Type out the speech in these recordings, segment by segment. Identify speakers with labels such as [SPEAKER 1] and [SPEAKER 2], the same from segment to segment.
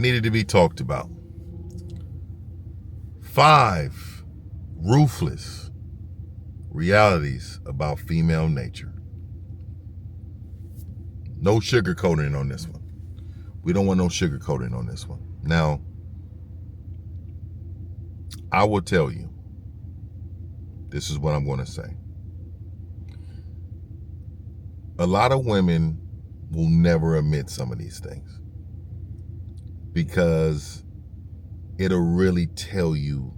[SPEAKER 1] needed to be talked about. 5 ruthless realities about female nature. No sugarcoating on this one. We don't want no sugarcoating on this one. Now, I will tell you, this is what I'm going to say. A lot of women will never admit some of these things because it'll really tell you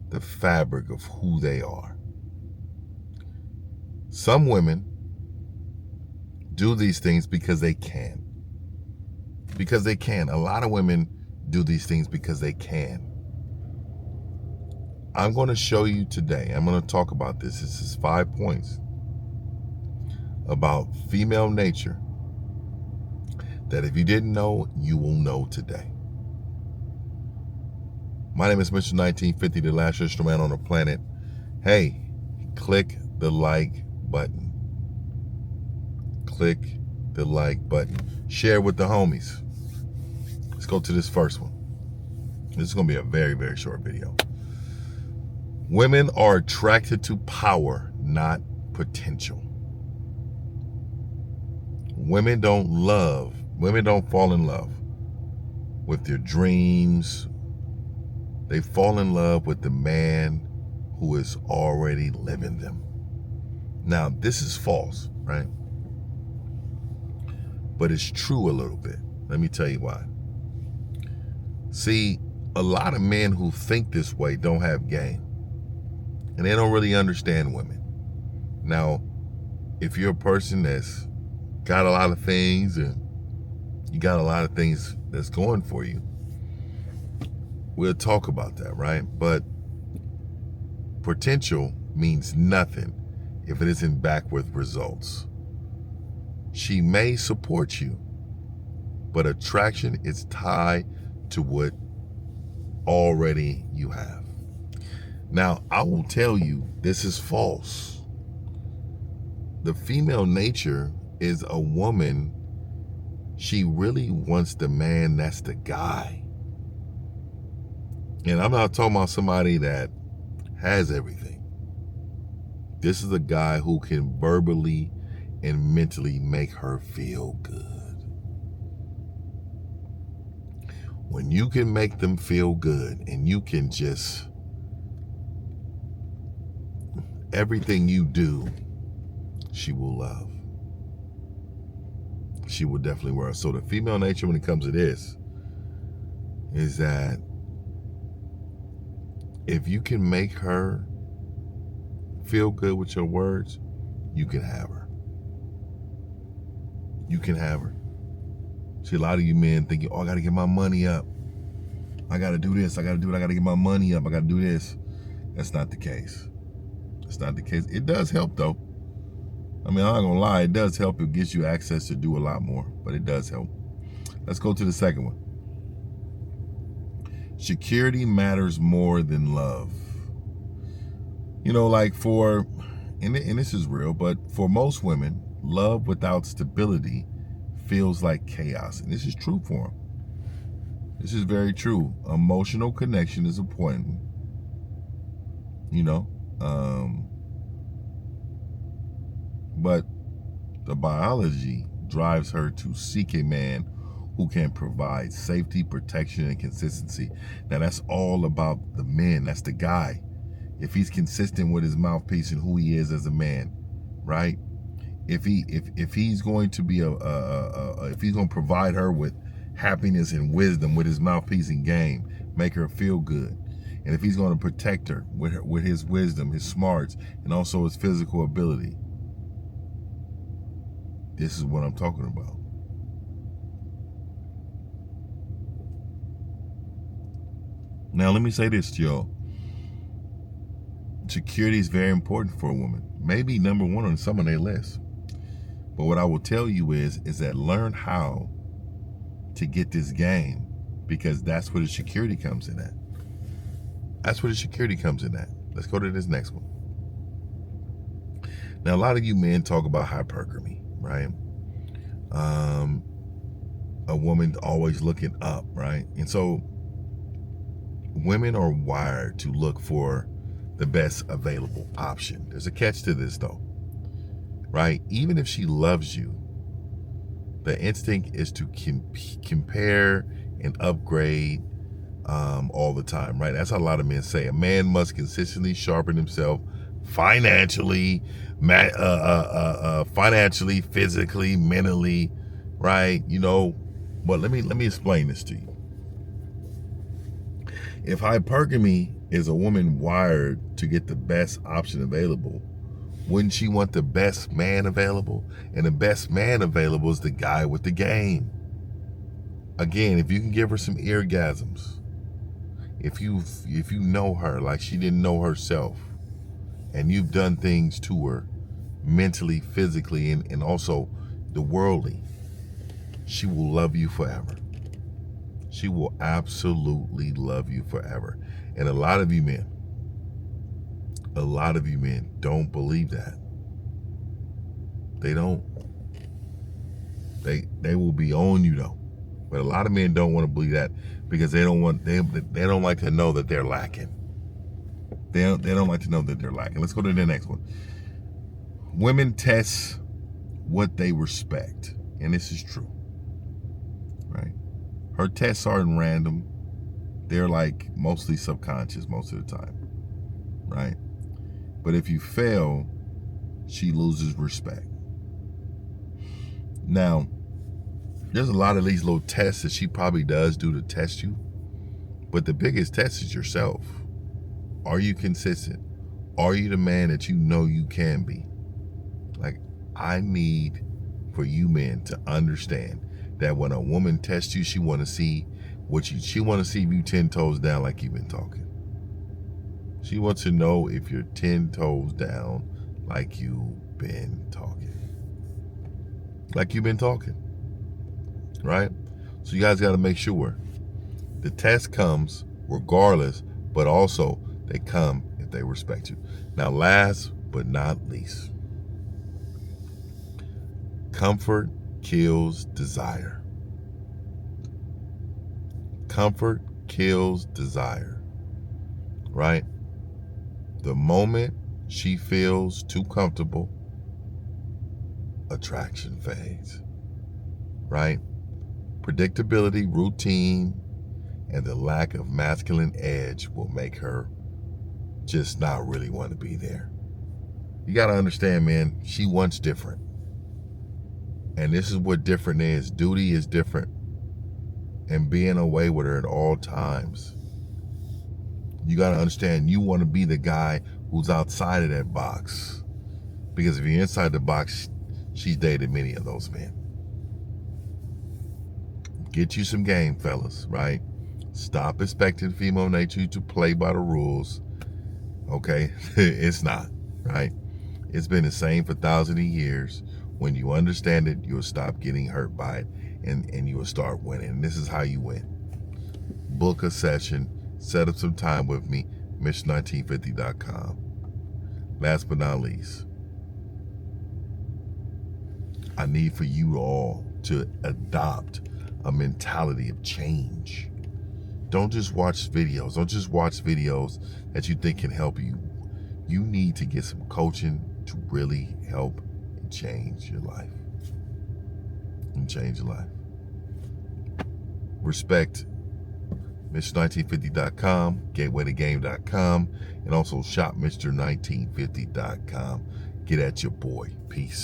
[SPEAKER 1] the fabric of who they are. Some women do these things because they can. Because they can. A lot of women do these things because they can. I'm going to show you today, I'm going to talk about this. This is 5 points about female nature that if you didn't know, you will know today. My name is Mr. 1950, the last instrument on the planet. Hey, click the like button. Click the like button. Share with the homies. Let's go to this first one. This is going to be a very, very short video. Women are attracted to power, not potential. Women don't fall in love with their dreams. They fall in love with the man who is already living them. Now, this is false, right? But it's true a little bit. Let me tell you why. See, a lot of men who think this way don't have game. And they don't really understand women. Now, if you're a person that's got a lot of things and you got a lot of things that's going for you, we'll talk about that, right? But potential means nothing if it isn't backed with results. She may support you, but attraction is tied to what already you have. Now, I will tell you, this is false. The female nature is a woman. She really wants the man that's the guy. And I'm not talking about somebody that has everything. This is a guy who can verbally and mentally make her feel good. When you can make them feel good and you can just, everything you do, she will love. She will definitely work. So the female nature when it comes to this is that if you can make her feel good with your words, you can have her. You can have her. See, a lot of you men think, oh, I got to get my money up. I got to do this. I got to do it. I got to get my money up. I got to do this. That's not the case. It's not the case. It does help, though. I mean, I'm not going to lie. It does help. It gives you access to do a lot more, but it does help. Let's go to the second one. Security matters more than love. You know, like and this is real, but for most women, love without stability feels like chaos. And this is true for them. This is very true. Emotional connection is important. You know, but the biology drives her to seek a man who can provide safety, protection, and consistency. Now that's all about the men. That's the guy. If he's consistent with his mouthpiece and who he is as a man, right? If he's going to be if he's going to provide her with happiness and wisdom with his mouthpiece and game, make her feel good. And if he's going to protect her with his wisdom, his smarts, and also his physical ability, this is what I'm talking about. Now, let me say this to y'all. Security is very important for a woman. Maybe number one on some of their list. But what I will tell you is that learn how to get this game, because that's where the security comes in at. That's where the security comes in at. Let's go to this next one. Now, a lot of you men talk about hypergamy, right? a woman always looking up, right? And so women are wired to look for the best available option. There's a catch to this though, right? Even if she loves you, the instinct is to compare and upgrade all the time, right? That's how a lot of men say. A man must consistently sharpen himself financially, financially, physically, mentally, right? You know, but let me explain this to you. If hypergamy is a woman wired to get the best option available, wouldn't she want the best man available? And the best man available is the guy with the game. Again, if you can give her some orgasms, if you know her like she didn't know herself, and you've done things to her mentally, physically, and also the worldly, she will love you forever. She will absolutely love you forever. And a lot of you men don't believe that. They don't. They will be on you though. But a lot of men don't want to believe that because they don't like to know that they're lacking. They don't like to know that they're lacking. Let's go to the next one. Women test what they respect. And this is true. Right? Her tests aren't random. They're like mostly subconscious most of the time. Right? But if you fail, she loses respect. Now, there's a lot of these little tests that she probably does do to test you. But the biggest test is yourself. Are you consistent? Are you the man that you know you can be? Like, I need for you men to understand that when a woman tests you, she want to see she want to see if you 10 toes down like you've been talking. She wants to know if you're 10 toes down like you've been talking. Like you've been talking. Right? So you guys got to make sure the test comes regardless, but also they come if they respect you. Now, last but not least, comfort kills desire. Comfort kills desire, right? The moment she feels too comfortable, attraction fades, right? Predictability, routine, and the lack of masculine edge will make her just not really want to be there. You got to understand, man, she wants different. And this is what different is. Duty is different. And being away with her at all times. You got to understand, you want to be the guy who's outside of that box. Because if you're inside the box, she's dated many of those men. Get you some game, fellas, right? Stop expecting female nature to play by the rules. Okay? It's not, right? It's been the same for thousands of years. When you understand it, you'll stop getting hurt by it, and you will start winning. And this is how you win. Book a session. Set up some time with me. Mission1950.com. Last but not least, I need for you all to adopt a mentality of change. Don't just watch videos. Don't just watch videos that you think can help you. You need to get some coaching to really help and change your life. And change your life. Respect Mr1950.com, gatewaytogame.com, and also shop Mr1950.com. Get at your boy. Peace.